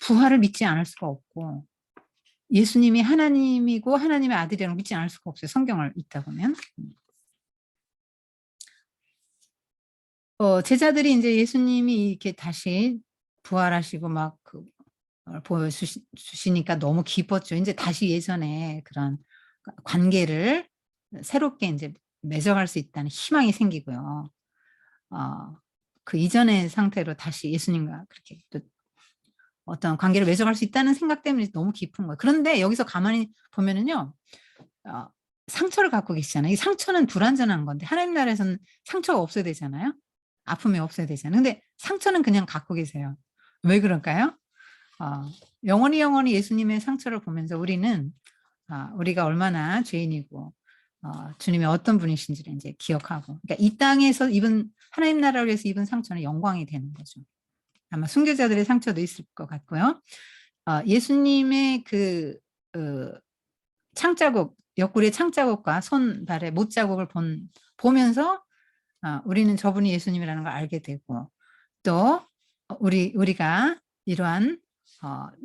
부활을 믿지 않을 수가 없고 예수님이 하나님이고 하나님의 아들이라는 걸 믿지 않을 수가 없어요. 성경을 읽다 보면. 제자들이 이제 예수님이 이렇게 다시 부활하시고 막 보여주시니까 너무 기뻤죠. 이제 다시 예전에 그런 관계를 새롭게 이제 맺어갈 수 있다는 희망이 생기고요. 그 이전의 상태로 다시 예수님과 그렇게 또 어떤 관계를 맺어갈 수 있다는 생각 때문에 너무 깊은 거예요. 그런데 여기서 가만히 보면은요, 상처를 갖고 계시잖아요. 이 상처는 불완전한 건데 하나님 나라에서는 상처가 없어야 되잖아요. 아픔이 없어야 되잖아요. 근데 상처는 그냥 갖고 계세요. 왜 그럴까요? 영원히 예수님의 상처를 보면서 우리는 우리가 얼마나 죄인이고 주님이 어떤 분이신지를 이제 기억하고, 그러니까 이 땅에서 입은 하나님 나라를 위해서 입은 상처는 영광이 되는 거죠. 아마 순교자들의 상처도 있을 것 같고요. 예수님의 그 창자국, 옆구리의 창자국과 손발의 못자국을 보면서 우리는 저분이 예수님이라는 걸 알게 되고, 또 우리가 이러한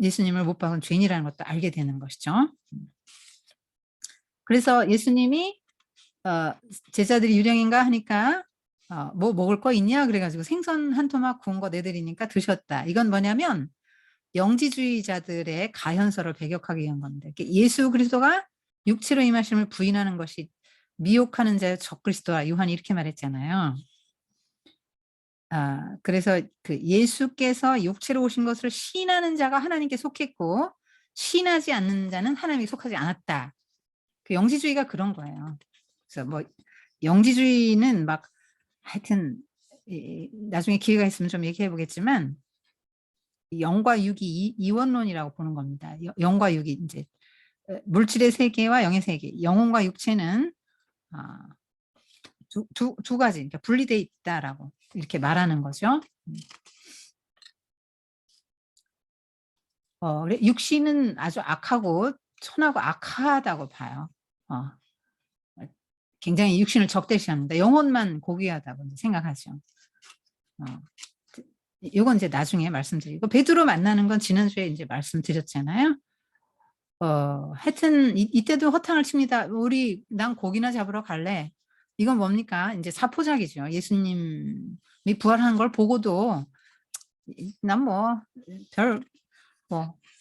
예수님을 못 박은 죄인이라는 것도 알게 되는 것이죠. 그래서 예수님이 제자들이 유령인가 하니까 뭐 먹을 거 있냐 그래가지고 생선 한 토막 구운 거 내드리니까 드셨다. 이건 뭐냐면 영지주의자들의 가현서를 배격하기 위한 건데, 예수 그리스도가 육체로 임하심을 부인하는 것이 미혹하는 자여 적그리스도라, 요한이 이렇게 말했잖아요. 그래서 그 예수께서 육체로 오신 것을 시인하는 자가 하나님께 속했고 시인하지 않는 자는 하나님께 속하지 않았다. 그 영지주의가 그런 거예요. 그래서 뭐 영지주의는 막 하여튼 나중에 기회가 있으면 좀 얘기해 보겠지만, 영과 육이 이원론이라고 보는 겁니다. 영과 육이 이제 물질의 세계와 영의 세계, 영혼과 육체는 두 가지, 그러니까 분리되어 있다라고 이렇게 말하는 거죠. 육신은 아주 악하고 천하고 악하다고 봐요. 굉장히 육신을 적대시합니다. 영혼만 고귀하다고 생각하죠. 이건 이제 나중에 말씀드리고, 베드로 만나는 건 지난주에 이제 말씀드렸잖아요. 하여튼 이때도 허탕을 칩니다. 난 고기나 잡으러 갈래. 이건 뭡니까? 이제 사포작이죠. 예수님이 부활하는 걸 보고도 난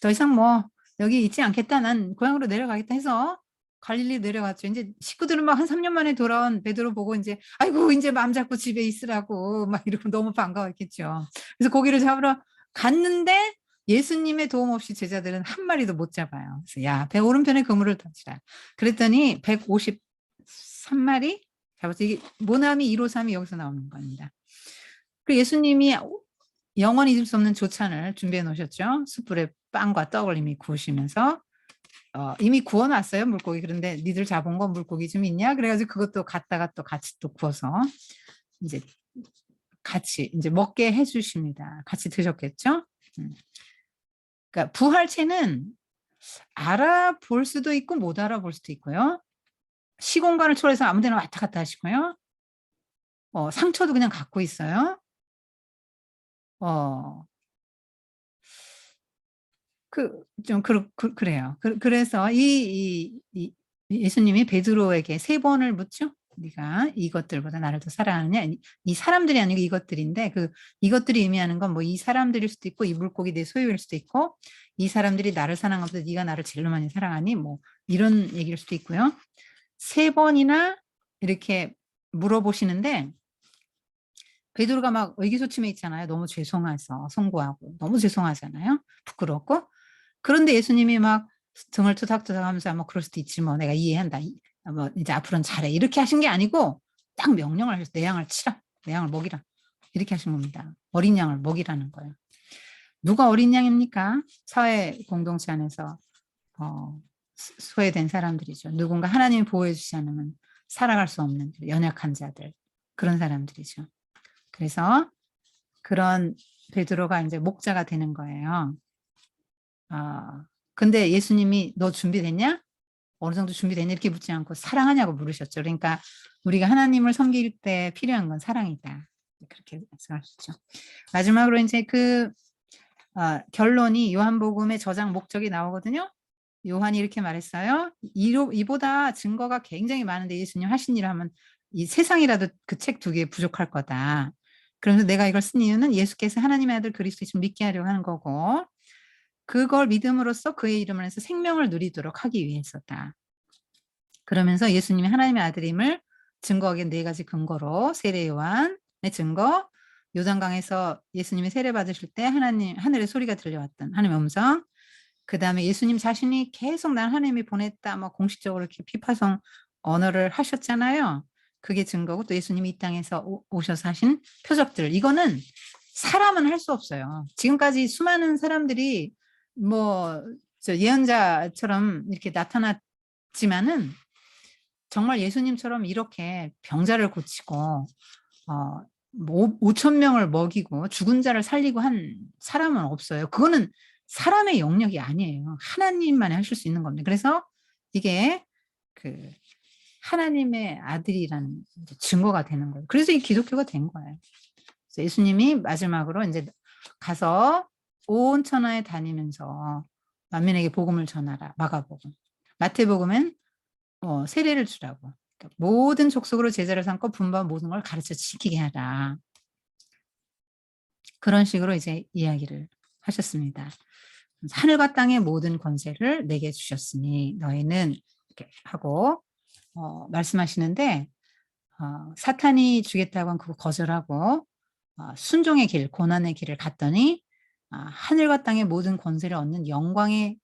더 이상 여기 있지 않겠다. 난 고향으로 내려가겠다 해서 갈릴리 내려갔죠. 이제 식구들은 막 한 3년 만에 돌아온 베드로 보고 이제 아이고 이제 마음 잡고 집에 있으라고 막 이러고 너무 반가웠겠죠. 그래서 고기를 잡으러 갔는데 예수님의 도움 없이 제자들은 한 마리도 못 잡아요. 그래서 야, 배 오른편에 그물을 던지라. 그랬더니 153마리 잡았어. 이게 모나미 153이 여기서 나오는 겁니다. 그 예수님이 영원히 잊을 수 없는 조찬을 준비해 놓으셨죠. 숯불에 빵과 떡을 이미 구우시면서 이미 구워놨어요, 물고기. 그런데 니들 잡은 거 물고기 좀 있냐? 그래가지고 그것도 갖다가 또 같이 또 구워서 이제 같이 이제 먹게 해주십니다. 같이 드셨겠죠? 그러니까 부활체는 알아볼 수도 있고 못 알아볼 수도 있고요. 시공간을 초월해서 아무데나 왔다 갔다 하시고요. 상처도 그냥 갖고 있어요. 그래요. 그래서 예수님이 베드로에게 3번을 묻죠. 네가 이것들보다 나를 더 사랑하느냐? 이 사람들이 아니고 이것들인데, 이것들이 의미하는 건 뭐 이 사람들일 수도 있고, 이 물고기 내 소유일 수도 있고, 이 사람들이 나를 사랑하는 것보다 네가 나를 제일 많이 사랑하니, 뭐 이런 얘기일 수도 있고요. 3번이나 이렇게 물어보시는데, 베드로가 막 의기소침해 있잖아요. 너무 죄송해서 송구하고 너무 죄송하잖아요. 부끄럽고. 그런데 예수님이 막 등을 투닥투닥 하면서 뭐 그럴 수도 있지 뭐 내가 이해한다. 뭐 이제 앞으로는 잘해. 이렇게 하신 게 아니고 딱 명령을 하셔서 내 양을 치라. 내 양을 먹이라. 이렇게 하신 겁니다. 어린 양을 먹이라는 거예요. 누가 어린 양입니까? 사회 공동체 안에서 소외된 사람들이죠. 누군가 하나님이 보호해 주지 않으면 살아갈 수 없는 연약한 자들, 그런 사람들이죠. 그래서 그런 베드로가 이제 목자가 되는 거예요. 근데 예수님이 너 준비됐냐? 어느 정도 준비됐냐? 이렇게 묻지 않고 사랑하냐고 물으셨죠. 그러니까 우리가 하나님을 섬길 때 필요한 건 사랑이다. 그렇게 말씀하셨죠. 마지막으로 이제 결론이 요한복음의 저장 목적이 나오거든요. 요한이 이렇게 말했어요. 이보다 증거가 굉장히 많은데 예수님 하신 일을 하면 이 세상이라도 그 책 2개 부족할 거다. 그래서 내가 이걸 쓴 이유는 예수께서 하나님의 아들 그리스도이심을 믿게 하려고 하는 거고, 그걸 믿음으로써 그의 이름을 해서 생명을 누리도록 하기 위해서다. 그러면서 예수님이 하나님의 아들임을 증거하기 4가지 근거로, 세례 요한의 증거, 요단강에서 예수님이 세례 받으실 때 하늘의 소리가 들려왔던 하나님의 음성, 그 다음에 예수님 자신이 계속 난 하나님이 보냈다, 뭐 공식적으로 이렇게 피파성 언어를 하셨잖아요. 그게 증거고, 또 예수님이 이 땅에서 오셔서 하신 표적들. 이거는 사람은 할 수 없어요. 지금까지 수많은 사람들이 예언자처럼 이렇게 나타났지만은 정말 예수님처럼 이렇게 병자를 고치고 5천 명을 먹이고 죽은 자를 살리고 한 사람은 없어요. 그거는 사람의 영역이 아니에요. 하나님만이 하실 수 있는 겁니다. 그래서 이게 그 하나님의 아들이라는 증거가 되는 거예요. 그래서 이 기독교가 된 거예요. 그래서 예수님이 마지막으로 이제 가서 온 천하에 다니면서 만민에게 복음을 전하라. 마가복음. 마태복음은 세례를 주라고. 그러니까 모든 족속으로 제자를 삼고 분부한 모든 걸 가르쳐 지키게 하라. 그런 식으로 이제 이야기를 하셨습니다. 하늘과 땅의 모든 권세를 내게 주셨으니 너희는 이렇게 하고 말씀하시는데 사탄이 주겠다고 한 그거 거절하고 순종의 길, 고난의 길을 갔더니 하늘과 땅의 모든 권세를 얻는 영광의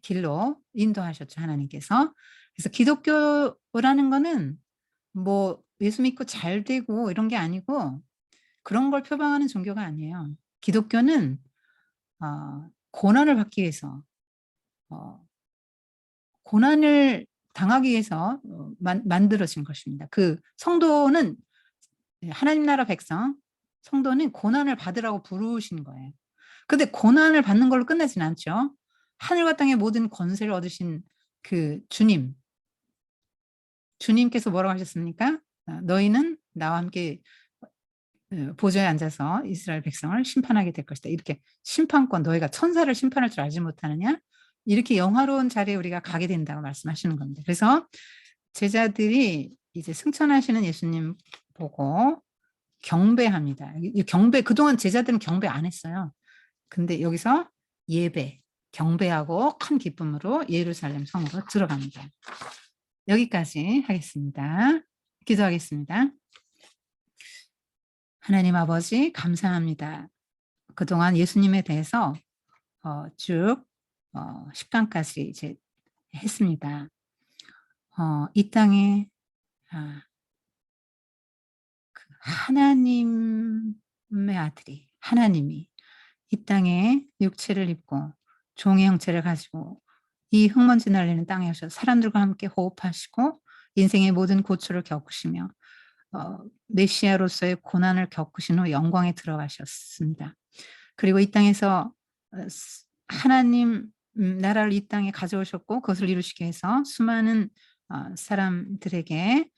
길로 인도하셨죠, 하나님께서. 그래서 기독교라는 거는 뭐 예수 믿고 잘 되고 이런 게 아니고 그런 걸 표방하는 종교가 아니에요. 기독교는 고난을 받기 위해서 고난을 당하기 위해서 만들어진 것입니다. 그 성도는 하나님 나라 백성, 성도는 고난을 받으라고 부르신 거예요. 근데 고난을 받는 걸로 끝나진 않죠. 하늘과 땅의 모든 권세를 얻으신 그 주님께서 뭐라고 하셨습니까? 너희는 나와 함께 보좌에 앉아서 이스라엘 백성을 심판하게 될 것이다. 이렇게 심판권, 너희가 천사를 심판할 줄 알지 못하느냐? 이렇게 영화로운 자리에 우리가 가게 된다고 말씀하시는 겁니다. 그래서 제자들이 이제 승천하시는 예수님 보고 경배합니다. 경배, 그동안 제자들은 경배 안 했어요. 근데 여기서 예배, 경배하고 큰 기쁨으로 예루살렘 성으로 들어갑니다. 여기까지 하겠습니다. 기도하겠습니다. 하나님 아버지 감사합니다. 그동안 예수님에 대해서 쭉 10강까지 이제 했습니다. 이 땅에 하나님의 아들이, 하나님이 이 땅에 육체를 입고 종의 형체를 가지고 이 흙먼지 날리는 땅에 오셔서 사람들과 함께 호흡하시고 인생의 모든 고초를 겪으시며 메시아로서의 고난을 겪으신 후 영광에 들어가셨습니다. 그리고 이 땅에서 하나님 나라를 이 땅에 가져오셨고 그것을 이루시기 위해서 수많은 사람들에게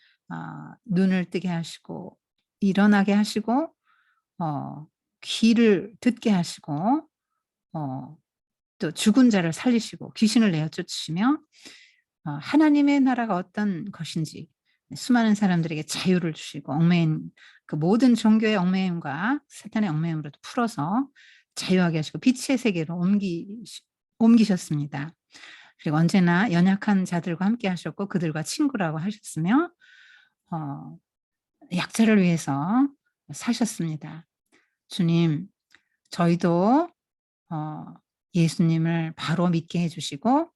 눈을 뜨게 하시고 일어나게 하시고 귀를 듣게 하시고 또 죽은 자를 살리시고 귀신을 내어 쫓으시며 하나님의 나라가 어떤 것인지 수많은 사람들에게 자유를 주시고 얽매인 그 모든 종교의 얽매임과 사탄의 얽매임으로도 풀어서 자유하게 하시고 빛의 세계로 옮기셨습니다. 그리고 언제나 연약한 자들과 함께 하셨고 그들과 친구라고 하셨으며 약자를 위해서 사셨습니다. 주님, 저희도 예수님을 바로 믿게 해주시고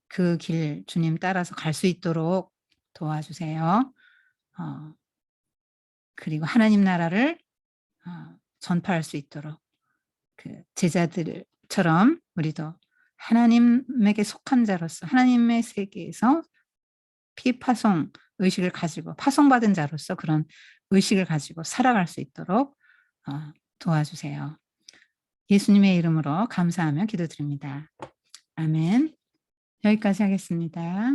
그 길 주님 따라서 갈 수 있도록 도와주세요. 그리고 하나님 나라를 전파할 수 있도록 그 제자들처럼 우리도 하나님에게 속한 자로서 하나님의 세계에서 피파송 의식을 가지고 파송받은 자로서 그런 의식을 가지고 살아갈 수 있도록 도와주세요. 예수님의 이름으로 감사하며 기도드립니다. 아멘. 여기까지 하겠습니다.